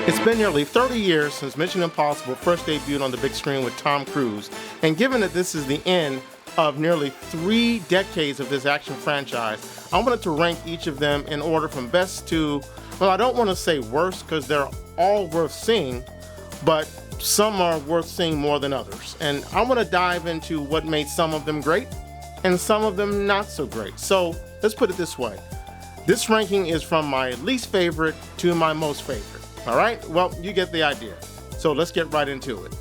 It's been nearly 30 years since Mission Impossible first debuted on the big screen with Tom Cruise, and given that this is the end of nearly 3 decades of this action franchise, I wanted to rank each of them in order from best to, well, I don't want to say worst because they're all worth seeing, but some are worth seeing more than others. And I want to dive into what made some of them great and some of them not so great. So let's put it this way. This ranking is from my least favorite to my most favorite. All right, well, you get the idea. So let's get right into it.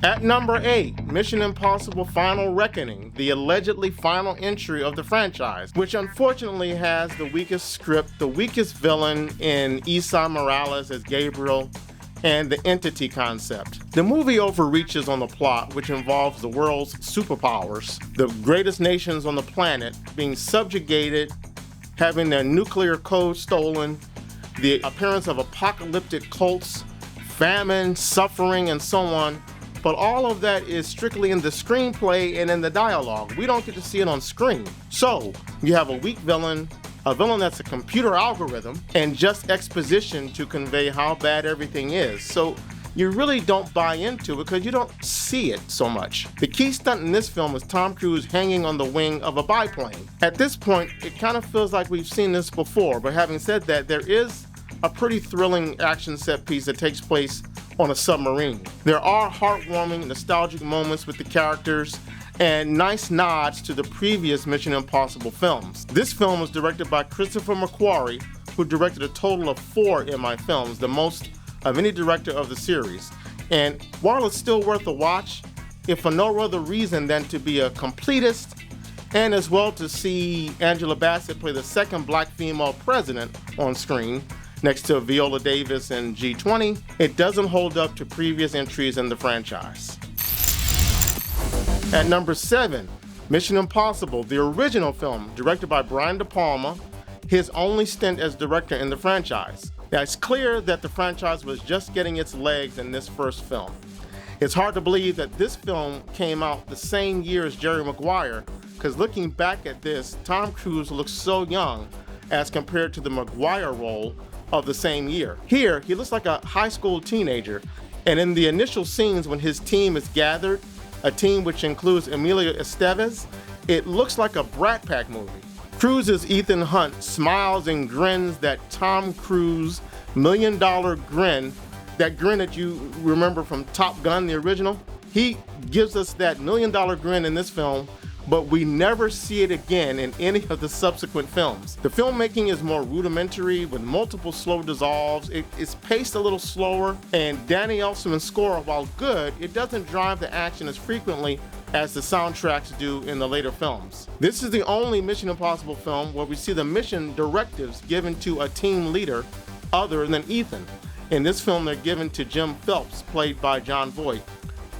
At number 8, Mission Impossible Final Reckoning, the allegedly final entry of the franchise, which unfortunately has the weakest script, the weakest villain in Esai Morales as Gabriel, and the entity concept. The movie overreaches on the plot, which involves the world's superpowers, the greatest nations on the planet being subjugated, having their nuclear code stolen, the appearance of apocalyptic cults, famine, suffering, and so on. But all of that is strictly in the screenplay and in the dialogue. We don't get to see it on screen. So you have a weak villain, a villain that's a computer algorithm, and just exposition to convey how bad everything is. So you really don't buy into it because you don't see it so much. The key stunt in this film is Tom Cruise hanging on the wing of a biplane. At this point, it kind of feels like we've seen this before, but having said that, there is a pretty thrilling action set piece that takes place on a submarine. There are heartwarming, nostalgic moments with the characters and nice nods to the previous Mission Impossible films. This film was directed by Christopher McQuarrie, who directed a total of 4 MI films, the most of any director of the series. And while it's still worth a watch, if for no other reason than to be a completist, and as well to see Angela Bassett play the second black female president on screen, next to Viola Davis in G20, it doesn't hold up to previous entries in the franchise. At number 7, Mission Impossible, the original film, directed by Brian De Palma, his only stint as director in the franchise. Now, it's clear that the franchise was just getting its legs in this first film. It's hard to believe that this film came out the same year as Jerry Maguire, because looking back at this, Tom Cruise looks so young as compared to the Maguire role of the same year. Here, he looks like a high school teenager, and in the initial scenes when his team is gathered, a team which includes Emilio Estevez, it looks like a Brat Pack movie. Cruise's Ethan Hunt smiles and grins that Tom Cruise $1 million grin, that grin that you remember from Top Gun, the original. He gives us that $1 million grin in this film, but we never see it again in any of the subsequent films. The filmmaking is more rudimentary with multiple slow dissolves. It's paced a little slower, and Danny Elfman's score, while good, it doesn't drive the action as frequently as the soundtracks do in the later films. This is the only Mission Impossible film where we see the mission directives given to a team leader other than Ethan. In this film, they're given to Jim Phelps, played by Jon Voight,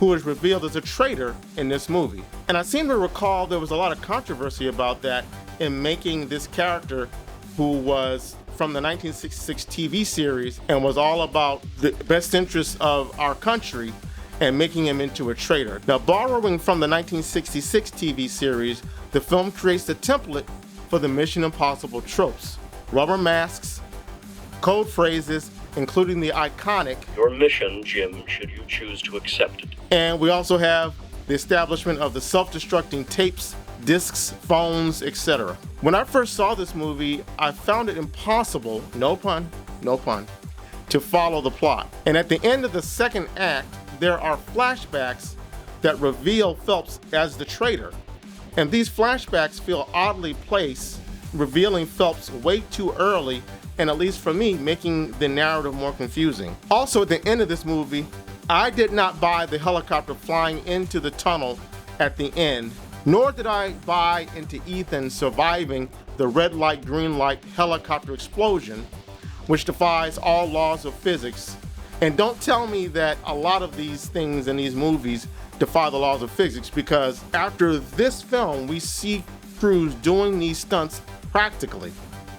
who is revealed as a traitor in this movie. And I seem to recall there was a lot of controversy about that in making this character, who was from the 1966 TV series and was all about the best interests of our country, and making him into a traitor. Now, borrowing from the 1966 TV series, the film creates the template for the Mission Impossible tropes. Rubber masks, code phrases, including the iconic "Your mission, Jim, should you choose to accept it." And we also have the establishment of the self-destructing tapes, discs, phones, etc. When I first saw this movie, I found it impossible, no pun, to follow the plot. And at the end of the second act, there are flashbacks that reveal Phelps as the traitor. And these flashbacks feel oddly placed, revealing Phelps way too early, and at least for me, making the narrative more confusing. Also, at the end of this movie, I did not buy the helicopter flying into the tunnel at the end, nor did I buy into Ethan surviving the red light, green light helicopter explosion, which defies all laws of physics. And don't tell me that a lot of these things in these movies defy the laws of physics, because after this film, we see Cruise doing these stunts practically,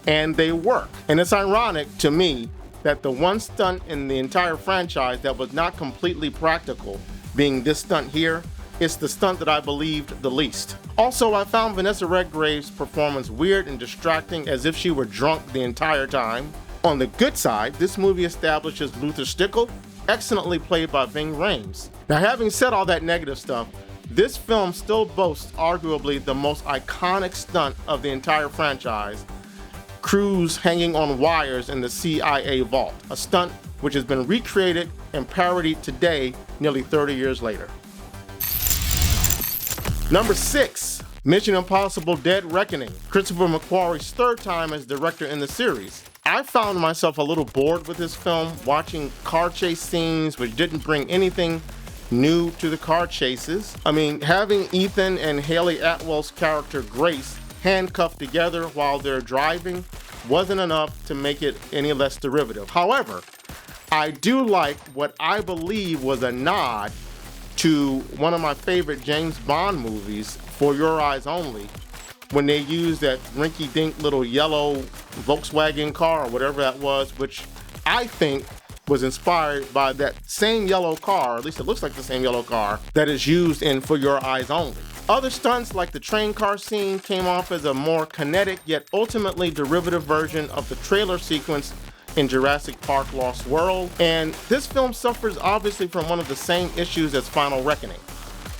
and they work. And it's ironic to me that the one stunt in the entire franchise that was not completely practical, being this stunt here, is the stunt that I believed the least. Also, I found Vanessa Redgrave's performance weird and distracting, as if she were drunk the entire time. On the good side, this movie establishes Luther Stickle, excellently played by Ving Rhames. Now, having said all that negative stuff, this film still boasts arguably the most iconic stunt of the entire franchise, Cruise hanging on wires in the CIA vault, a stunt which has been recreated and parodied today, nearly 30 years later. Number 6, Mission Impossible: Dead Reckoning, Christopher McQuarrie's third time as director in the series. I found myself a little bored with this film, watching car chase scenes which didn't bring anything new to the car chases. I mean, having Ethan and Haley Atwell's character Grace handcuffed together while they're driving wasn't enough to make it any less derivative. However, I do like what I believe was a nod to one of my favorite James Bond movies, For Your Eyes Only, when they used that rinky-dink little yellow Volkswagen car or whatever that was, which I think was inspired by that same yellow car, or at least it looks like the same yellow car, that is used in For Your Eyes Only. Other stunts like the train car scene came off as a more kinetic yet ultimately derivative version of the trailer sequence in Jurassic Park: Lost World. And this film suffers obviously from one of the same issues as Final Reckoning,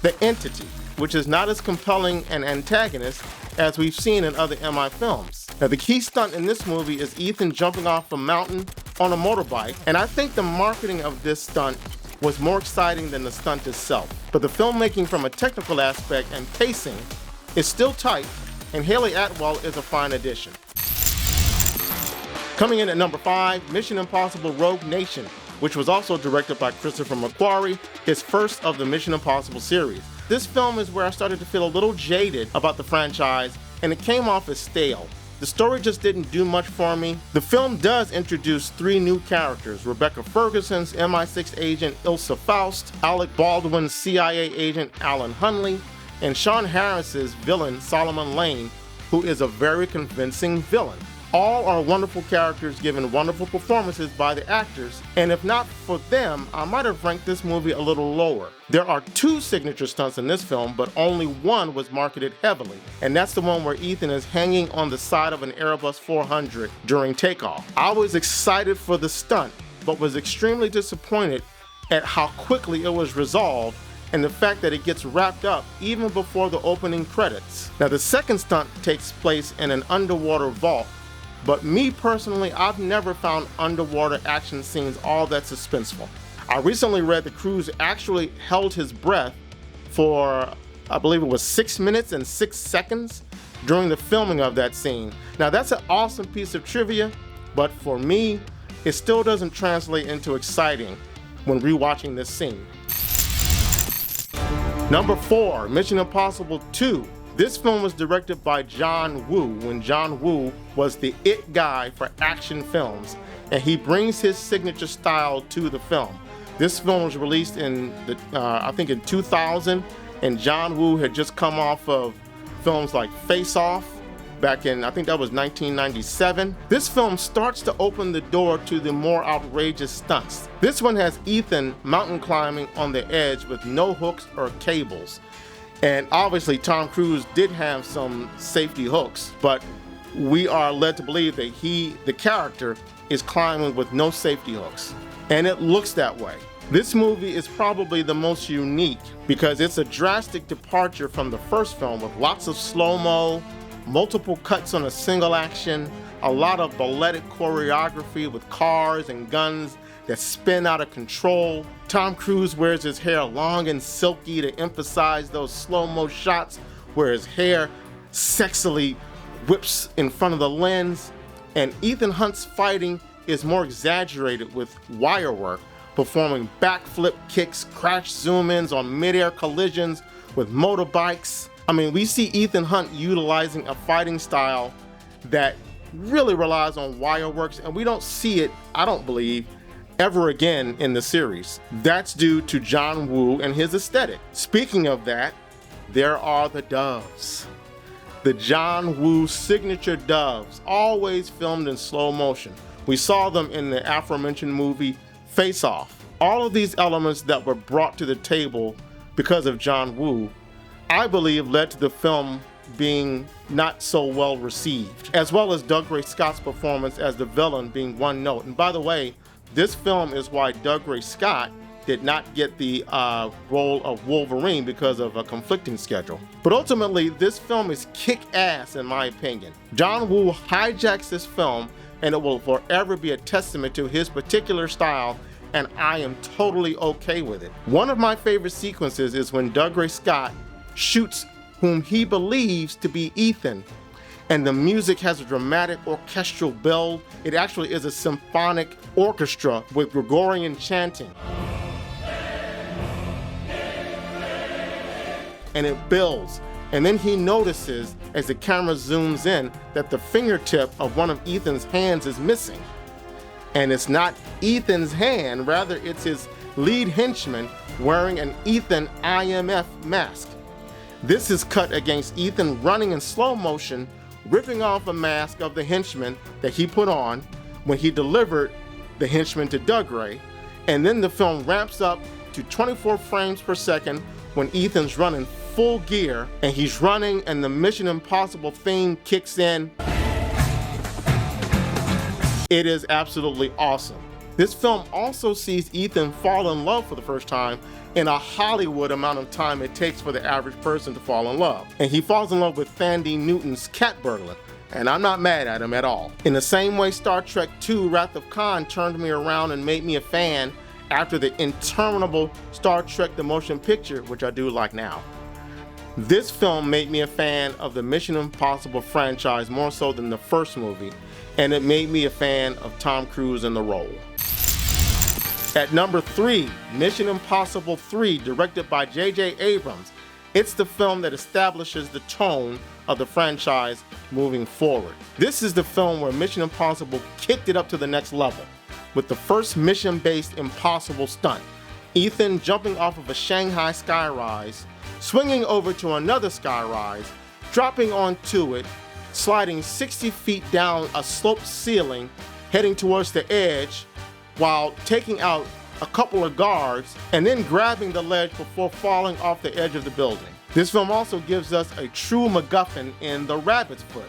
the Entity, which is not as compelling an antagonist as we've seen in other MI films. Now, the key stunt in this movie is Ethan jumping off a mountain on a motorbike, and I think the marketing of this stunt was more exciting than the stunt itself. But the filmmaking from a technical aspect and pacing is still tight, and Haley Atwell is a fine addition. Coming in at number 5, Mission Impossible: Rogue Nation, which was also directed by Christopher McQuarrie, his first of the Mission Impossible series. This film is where I started to feel a little jaded about the franchise, and it came off as stale. The story just didn't do much for me. The film does introduce 3 new characters: Rebecca Ferguson's MI6 agent Ilsa Faust, Alec Baldwin's CIA agent Alan Hunley, and Sean Harris's villain Solomon Lane, who is a very convincing villain. All are wonderful characters given wonderful performances by the actors, and if not for them, I might have ranked this movie a little lower. There are 2 signature stunts in this film, but only one was marketed heavily, and that's the one where Ethan is hanging on the side of an Airbus 400 during takeoff. I was excited for the stunt, but was extremely disappointed at how quickly it was resolved and the fact that it gets wrapped up even before the opening credits. Now, the second stunt takes place in an underwater vault, but me personally, I've never found underwater action scenes all that suspenseful. I recently read that Cruise actually held his breath for, I believe it was 6 minutes and 6 seconds during the filming of that scene. Now, that's an awesome piece of trivia, but for me, it still doesn't translate into exciting when rewatching this scene. Number 4, Mission Impossible 2. This film was directed by John Woo, when John Woo was the it guy for action films, and he brings his signature style to the film. This film was released in, I think in 2000, and John Woo had just come off of films like Face Off back in, I think that was 1997. This film starts to open the door to the more outrageous stunts. This one has Ethan mountain climbing on the edge with no hooks or cables. And obviously Tom Cruise did have some safety hooks, but we are led to believe that the character, is climbing with no safety hooks. And it looks that way. This movie is probably the most unique because it's a drastic departure from the first film with lots of slow-mo, multiple cuts on a single action, a lot of balletic choreography with cars and guns that spin out of control. Tom Cruise wears his hair long and silky to emphasize those slow-mo shots where his hair sexily whips in front of the lens. And Ethan Hunt's fighting is more exaggerated with wire work, performing backflip kicks, crash zoom-ins on mid-air collisions with motorbikes. I mean, we see Ethan Hunt utilizing a fighting style that really relies on wire works, and we don't see it, I don't believe, ever again in the series. That's due to John Woo and his aesthetic. Speaking of that, there are the doves. The John Woo signature doves, always filmed in slow motion. We saw them in the aforementioned movie Face Off. All of these elements that were brought to the table because of John Woo, I believe led to the film being not so well received, as well as Dougray Scott's performance as the villain being one note. And by the way, this film is why Dougray Scott did not get the role of Wolverine because of a conflicting schedule. But ultimately, this film is kick-ass in my opinion. John Woo hijacks this film, and it will forever be a testament to his particular style, and I am totally okay with it. One of my favorite sequences is when Dougray Scott shoots whom he believes to be Ethan, and the music has a dramatic orchestral build. It actually is a symphonic orchestra with Gregorian chanting. And it builds. And then he notices, as the camera zooms in, that the fingertip of one of Ethan's hands is missing. And it's not Ethan's hand, rather it's his lead henchman wearing an Ethan IMF mask. This is cut against Ethan running in slow motion, ripping off a mask of the henchman that he put on when he delivered the henchman to Dougray. And then the film ramps up to 24 frames per second when Ethan's running full gear, and he's running and the Mission Impossible theme kicks in. It is absolutely awesome. This film also sees Ethan fall in love for the first time in a Hollywood amount of time it takes for the average person to fall in love. And he falls in love with Thandie Newton's cat burglar, and I'm not mad at him at all. In the same way Star Trek II Wrath of Khan turned me around and made me a fan after the interminable Star Trek the Motion Picture, which I do like now. This film made me a fan of the Mission Impossible franchise more so than the first movie, and it made me a fan of Tom Cruise in the role. At number 3, Mission Impossible 3, directed by J.J. Abrams. It's the film that establishes the tone of the franchise moving forward. This is the film where Mission Impossible kicked it up to the next level with the first mission-based impossible stunt. Ethan jumping off of a Shanghai skyrise, swinging over to another skyrise, dropping onto it, sliding 60 feet down a sloped ceiling, heading towards the edge, while taking out a couple of guards, and then grabbing the ledge before falling off the edge of the building. This film also gives us a true MacGuffin in the rabbit's foot.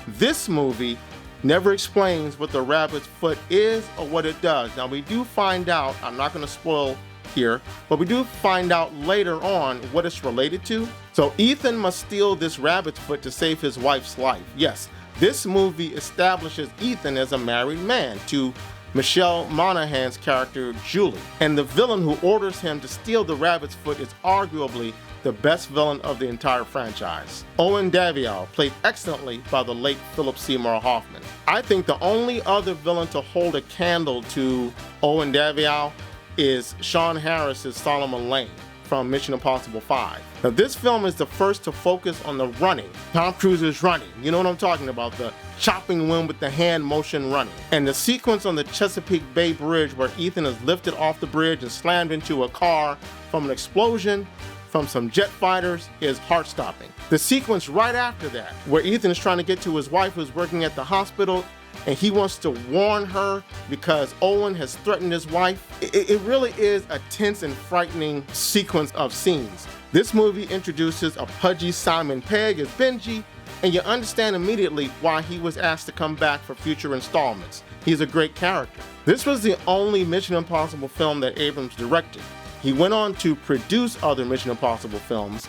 This movie never explains what the rabbit's foot is or what it does. Now we do find out, I'm not going to spoil here, but we do find out later on what it's related to. So Ethan must steal this rabbit's foot to save his wife's life. Yes, this movie establishes Ethan as a married man to Michelle Monaghan's character, Julie. And the villain who orders him to steal the rabbit's foot is arguably the best villain of the entire franchise. Owen Daviau, played excellently by the late Philip Seymour Hoffman. I think the only other villain to hold a candle to Owen Daviau is Sean Harris's Solomon Lane from Mission Impossible 5. Now this film is the first to focus on the running. Tom Cruise is running. You know what I'm talking about, the chopping wind with the hand motion running. And the sequence on the Chesapeake Bay Bridge where Ethan is lifted off the bridge and slammed into a car from an explosion from some jet fighters is heart-stopping. The sequence right after that, where Ethan is trying to get to his wife who's working at the hospital, and he wants to warn her because Owen has threatened his wife. It really is a tense and frightening sequence of scenes. This movie introduces a pudgy Simon Pegg as Benji, and you understand immediately why he was asked to come back for future installments. He's a great character. This was the only Mission Impossible film that Abrams directed. He went on to produce other Mission Impossible films,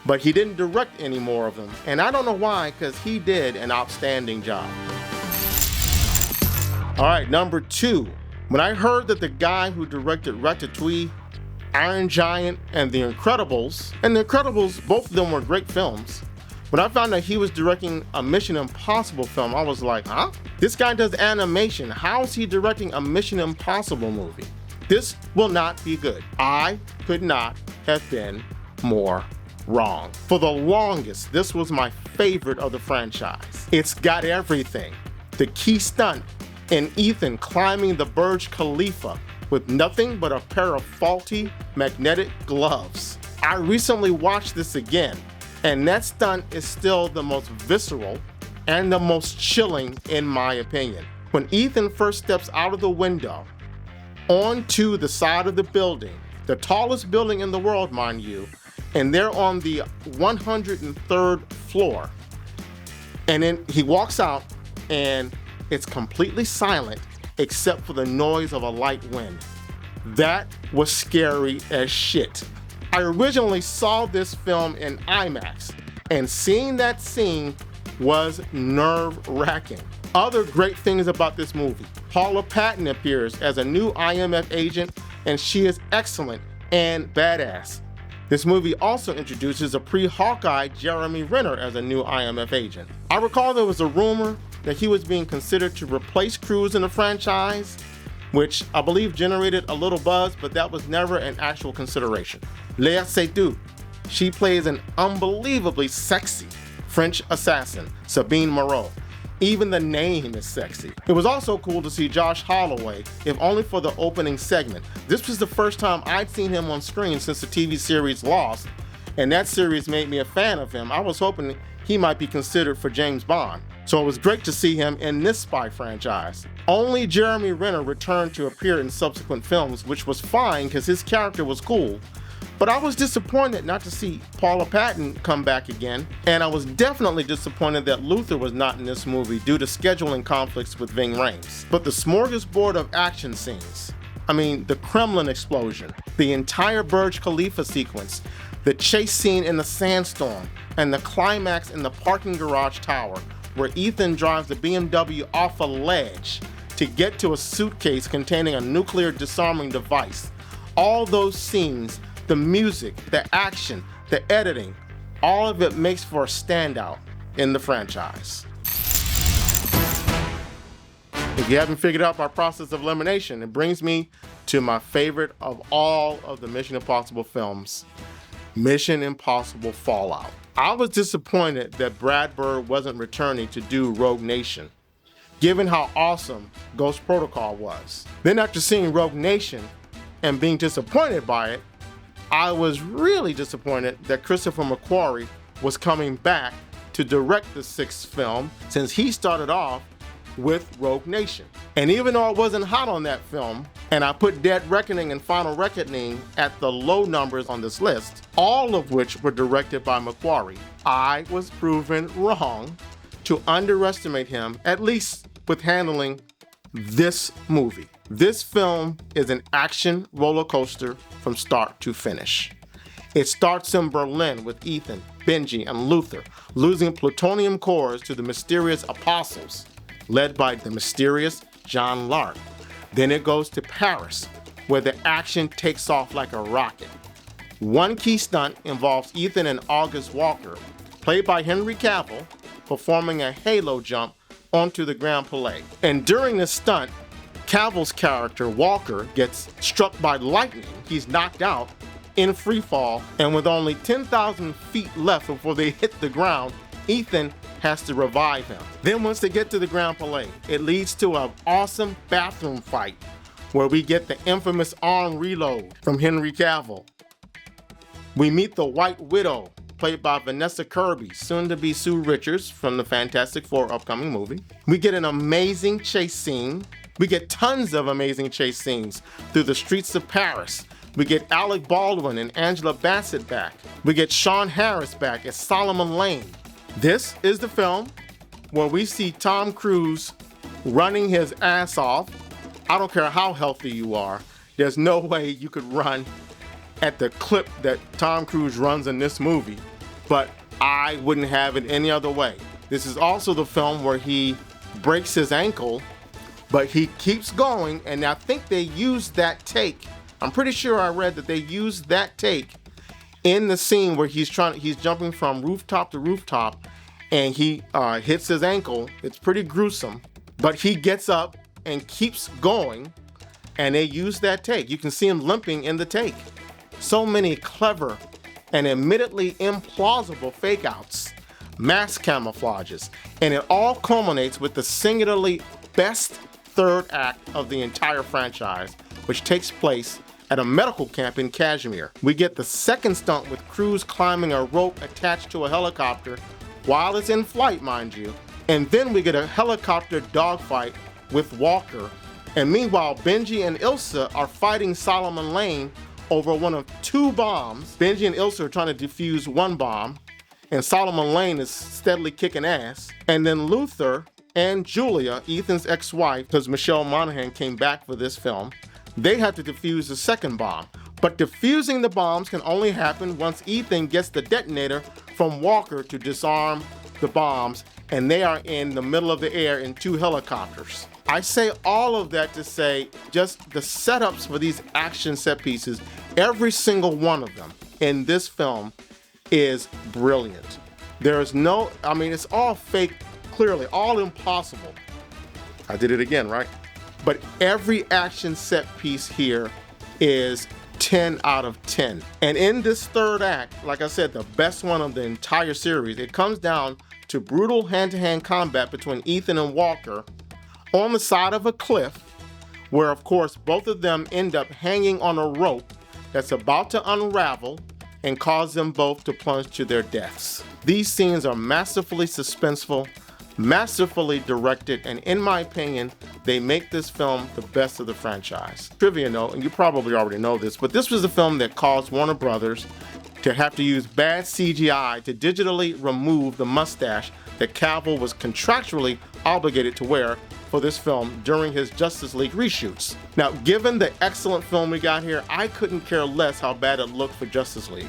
but he didn't direct any more of them. And I don't know why, because he did an outstanding job. All right, number 2. When I heard that the guy who directed Ratatouille, Iron Giant, and The Incredibles, both of them were great films. When I found out he was directing a Mission Impossible film, I was like, huh? This guy does animation. How is he directing a Mission Impossible movie? This will not be good. I could not have been more wrong. For the longest, this was my favorite of the franchise. It's got everything. The key stunt in Ethan climbing the Burj Khalifa with nothing but a pair of faulty magnetic gloves. I recently watched this again, and that stunt is still the most visceral and the most chilling in my opinion. When Ethan first steps out of the window onto the side of the building, the tallest building in the world, mind you, and they're on the 103rd floor. And then he walks out, and it's completely silent except for the noise of a light wind. That was scary as shit. I originally saw this film in IMAX, and seeing that scene was nerve-wracking. Other great things about this movie: Paula Patton appears as a new IMF agent, and she is excellent and badass. This movie also introduces a pre-Hawkeye Jeremy Renner as a new IMF agent. I recall there was a rumor that he was being considered to replace Cruise in the franchise, which I believe generated a little buzz, but that was never an actual consideration. Léa Seydoux, she plays an unbelievably sexy French assassin, Sabine Moreau. Even the name is sexy. It was also cool to see Josh Holloway, if only for the opening segment. This was the first time I'd seen him on screen since the TV series Lost, and that series made me a fan of him. I was hoping he might be considered for James Bond. So it was great to see him in this spy franchise. Only Jeremy Renner returned to appear in subsequent films, which was fine because his character was cool. But I was disappointed not to see Paula Patton come back again, and I was definitely disappointed that Luther was not in this movie due to scheduling conflicts with Ving Rhames. But the smorgasbord of action scenes, the Kremlin explosion, the entire Burj Khalifa sequence, the chase scene in the sandstorm, and the climax in the parking garage tower, where Ethan drives the BMW off a ledge to get to a suitcase containing a nuclear disarming device. All those scenes, the music, the action, the editing, all of it makes for a standout in the franchise. If you haven't figured out my process of elimination, it brings me to my favorite of all of the Mission Impossible films, Mission Impossible Fallout. I was disappointed that Brad Bird wasn't returning to do Rogue Nation, given how awesome Ghost Protocol was. Then after seeing Rogue Nation and being disappointed by it, I was really disappointed that Christopher McQuarrie was coming back to direct the sixth film, since he started off with Rogue Nation. And even though I wasn't hot on that film, and I put Dead Reckoning and Final Reckoning at the low numbers on this list, all of which were directed by McQuarrie, I was proven wrong to underestimate him, at least with handling this movie. This film is an action roller coaster from start to finish. It starts in Berlin with Ethan, Benji, and Luther losing plutonium cores to the mysterious Apostles, led by the mysterious John Lark. Then it goes to Paris, where the action takes off like a rocket. One key stunt involves Ethan and August Walker, played by Henry Cavill, performing a halo jump onto the Grand Palais. And during this stunt, Cavill's character, Walker, gets struck by lightning. He's knocked out in free fall, and with only 10,000 feet left before they hit the ground, Ethan has to revive him. Then once they get to the Grand Palais, it leads to an awesome bathroom fight where we get the infamous arm reload from Henry Cavill. We meet the White Widow, played by Vanessa Kirby, soon to be Sue Richards from the Fantastic Four upcoming movie. We get an amazing chase scene. We get tons of amazing chase scenes through the streets of Paris. We get Alec Baldwin and Angela Bassett back. We get Sean Harris back as Solomon Lane. This is the film where we see Tom Cruise running his ass off. I don't care how healthy you are, there's no way you could run at the clip that Tom Cruise runs in this movie, but I wouldn't have it any other way. This is also the film where he breaks his ankle, but he keeps going, and I think they used that take. I'm pretty sure I read that they used that take in the scene where he's jumping from rooftop to rooftop, and he hits his ankle. It's pretty gruesome, but he gets up and keeps going, and they use that take. You can see him limping in the take. So many clever and admittedly implausible fake outs, mask camouflages, and it all culminates with the singularly best third act of the entire franchise, which takes place at a medical camp in Kashmir. We get the second stunt with Cruise climbing a rope attached to a helicopter while it's in flight, mind you, and then we get a helicopter dogfight with Walker, and meanwhile Benji and Ilsa are fighting Solomon Lane over one of 2 bombs. Benji and Ilsa are trying to defuse 1 bomb, and Solomon Lane is steadily kicking ass. And then Luther and Julia, Ethan's ex-wife, because Michelle Monaghan came back for this film, they have to defuse the 2nd bomb. But defusing the bombs can only happen once Ethan gets the detonator from Walker to disarm the bombs, and they are in the middle of the air in 2 helicopters. I say all of that to say just the setups for these action set pieces, every single one of them in this film is brilliant. There is no, I mean, it's all fake, clearly, all impossible. I did it again, right? But every action set piece here is 10 out of 10. And in this 3rd act, like I said, the best one of the entire series, it comes down to brutal hand-to-hand combat between Ethan and Walker on the side of a cliff, where of course both of them end up hanging on a rope that's about to unravel and cause them both to plunge to their deaths. These scenes are masterfully suspenseful, masterfully directed, and in my opinion, they make this film the best of the franchise. Trivia note, and you probably already know this, but this was a film that caused Warner Brothers to have to use bad CGI to digitally remove the mustache that Cavill was contractually obligated to wear for this film during his Justice League reshoots. Now, given the excellent film we got here, I couldn't care less how bad it looked for Justice League.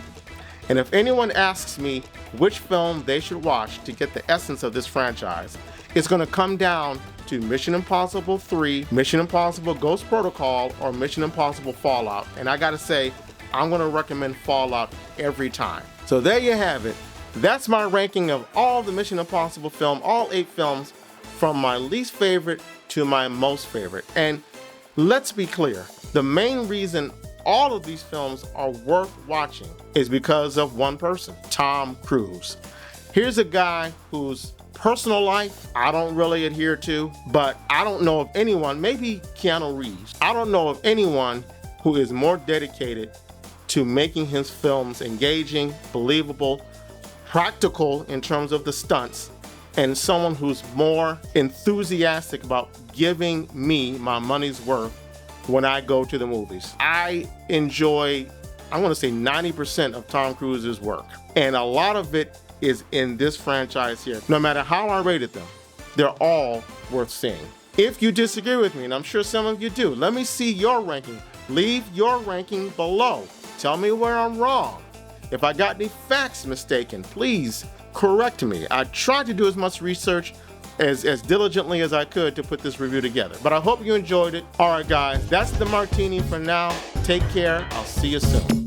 And if anyone asks me which film they should watch to get the essence of this franchise, it's gonna come down to Mission Impossible 3, Mission Impossible Ghost Protocol, or Mission Impossible Fallout. And I gotta say, I'm gonna recommend Fallout every time. So there you have it. That's my ranking of all the Mission Impossible film, all 8 films, from my least favorite to my most favorite. And let's be clear, the main reason all of these films are worth watching is because of one person, Tom Cruise. Here's a guy whose personal life I don't really adhere to, but I don't know of anyone, maybe Keanu Reeves, I don't know of anyone who is more dedicated to making his films engaging, believable, practical in terms of the stunts, and someone who's more enthusiastic about giving me my money's worth when I go to the movies. I enjoy, I want to say 90% of Tom Cruise's work, and a lot of it is in this franchise here. No matter how I rated them, they're all worth seeing. If you disagree with me, and I'm sure some of you do, let me see your ranking. Leave your ranking below. Tell me where I'm wrong. If I got any facts mistaken, please correct me. I tried to do as much research as diligently as I could to put this review together, but I hope you enjoyed it. All right, guys, that's the martini for now. Take care. I'll see you soon.